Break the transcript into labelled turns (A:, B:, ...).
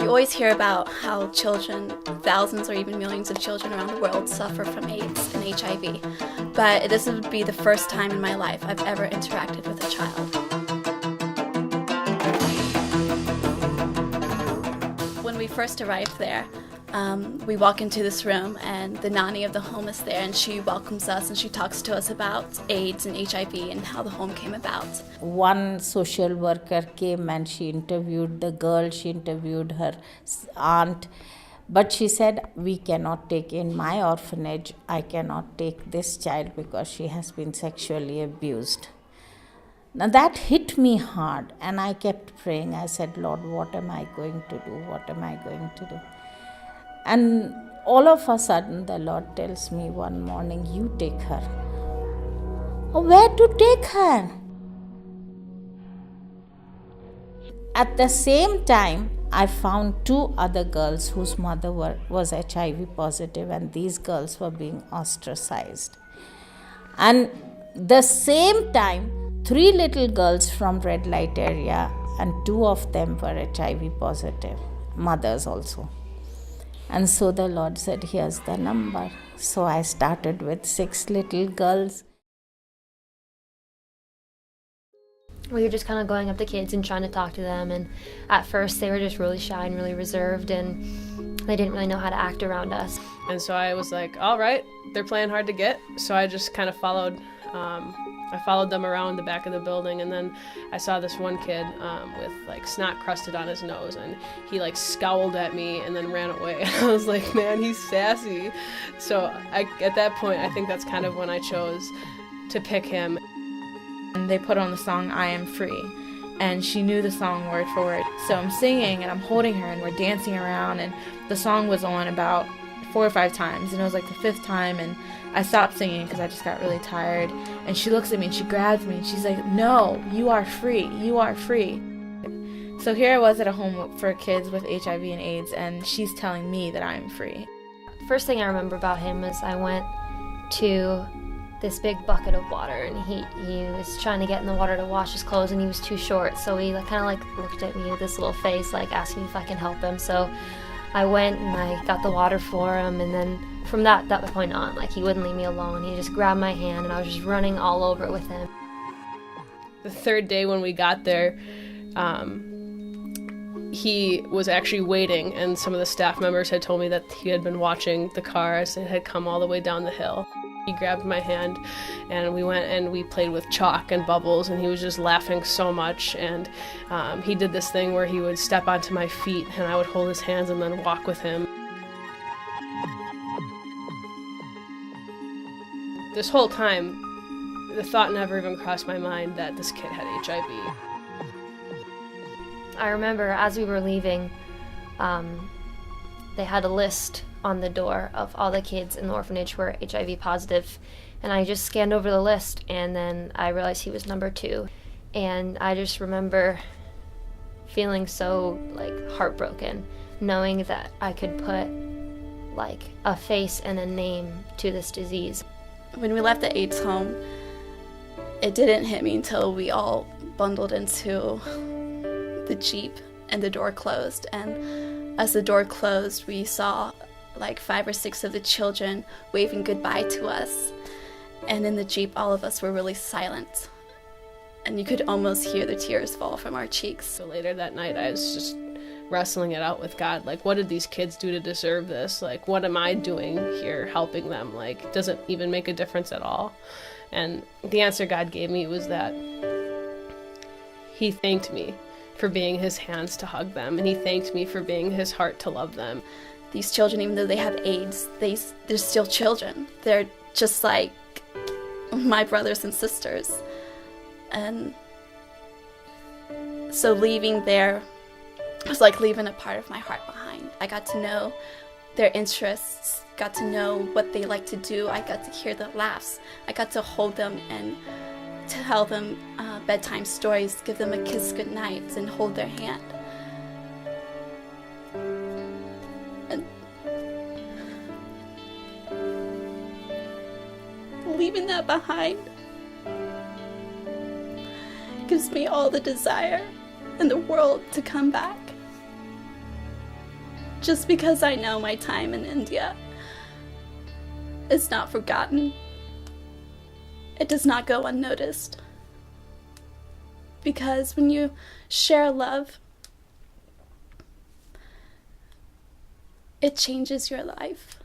A: You always hear about how children, thousands or even millions of children around the world suffer from AIDS and HIV, but this would be the first time in my life I've ever interacted with a child. When we first arrived there, we walk into this room and the nanny of the home is there, and she welcomes us and she talks to us about AIDS and HIV and how the home came about.
B: One social worker came and she interviewed the girl, she interviewed her aunt, but she said, we cannot take in my orphanage, I cannot take this child because she has been sexually abused. Now that hit me hard, and I kept praying. I said, Lord, what am I going to do? What am I going to do? And all of a sudden, the Lord tells me one morning, you take her. Oh, where to take her? At the same time, I found 2 other girls whose mother was HIV positive, and these girls were being ostracized. And the same time, 3 little girls from red light area, and 2 of them were HIV positive, mothers also. And so the Lord said, here's the number. So I started with 6 little girls.
C: We were just kind of going up to kids and trying to talk to them, and at first they were just really shy and really reserved, and they didn't really know how to act around us.
D: And so I was like, all right, they're playing hard to get. So I just kind of followed them around the back of the building, and then I saw this one kid with like snot crusted on his nose, and he like scowled at me and then ran away. I was like, man, he's sassy. So at that point, I think that's kind of when I chose to pick him.
E: And they put on the song I Am Free, and she knew the song word for word. So I'm singing and I'm holding her and we're dancing around, and the song was on about 4 or 5 times, and it was like the 5th time, and I stopped singing because I just got really tired. And she looks at me and she grabs me and she's like, no, you are free, you are free. So here I was at a home for kids with HIV and AIDS, and she's telling me that I'm free.
C: First thing I remember about him is I went to this big bucket of water, and he was trying to get in the water to wash his clothes, and he was too short, so he kind of like looked at me with this little face like asking if I can help him. So I went and I got the water for him, and then from that point on, like, he wouldn't leave me alone. He just grabbed my hand and I was just running all over it with him.
D: The 3rd day when we got there, he was actually waiting, and some of the staff members had told me that he had been watching the car as it had come all the way down the hill. He grabbed my hand and we went and we played with chalk and bubbles, and he was just laughing so much. And he did this thing where he would step onto my feet and I would hold his hands and then walk with him. This whole time, the thought never even crossed my mind that this kid had HIV.
C: I remember as we were leaving, they had a list on the door of all the kids in the orphanage who were HIV positive, and I just scanned over the list, and then I realized he was number 2, and I just remember feeling so like heartbroken, knowing that I could put like a face and a name to this disease.
A: When we left the AIDS home, it didn't hit me until we all bundled into the Jeep and the door closed. And as the door closed, we saw like 5 or 6 of the children waving goodbye to us. And in the Jeep, all of us were really silent. And you could almost hear the tears fall from our cheeks.
D: So later that night, I was just wrestling it out with God. Like, what did these kids do to deserve this? Like, what am I doing here helping them? Like, does it even make a difference at all? And the answer God gave me was that he thanked me for being his hands to hug them, and he thanked me for being his heart to love them.
A: These children, even though they have AIDS, they're still children. They're just like my brothers and sisters. And so leaving there was like leaving a part of my heart behind. I got to know their interests, got to know what they like to do. I got to hear the laughs. I got to hold them and tell them bedtime stories, give them a kiss goodnight, and hold their hand. And leaving that behind gives me all the desire in the world to come back. Just because I know my time in India is not forgotten, it does not go unnoticed. Because when you share love, it changes your life.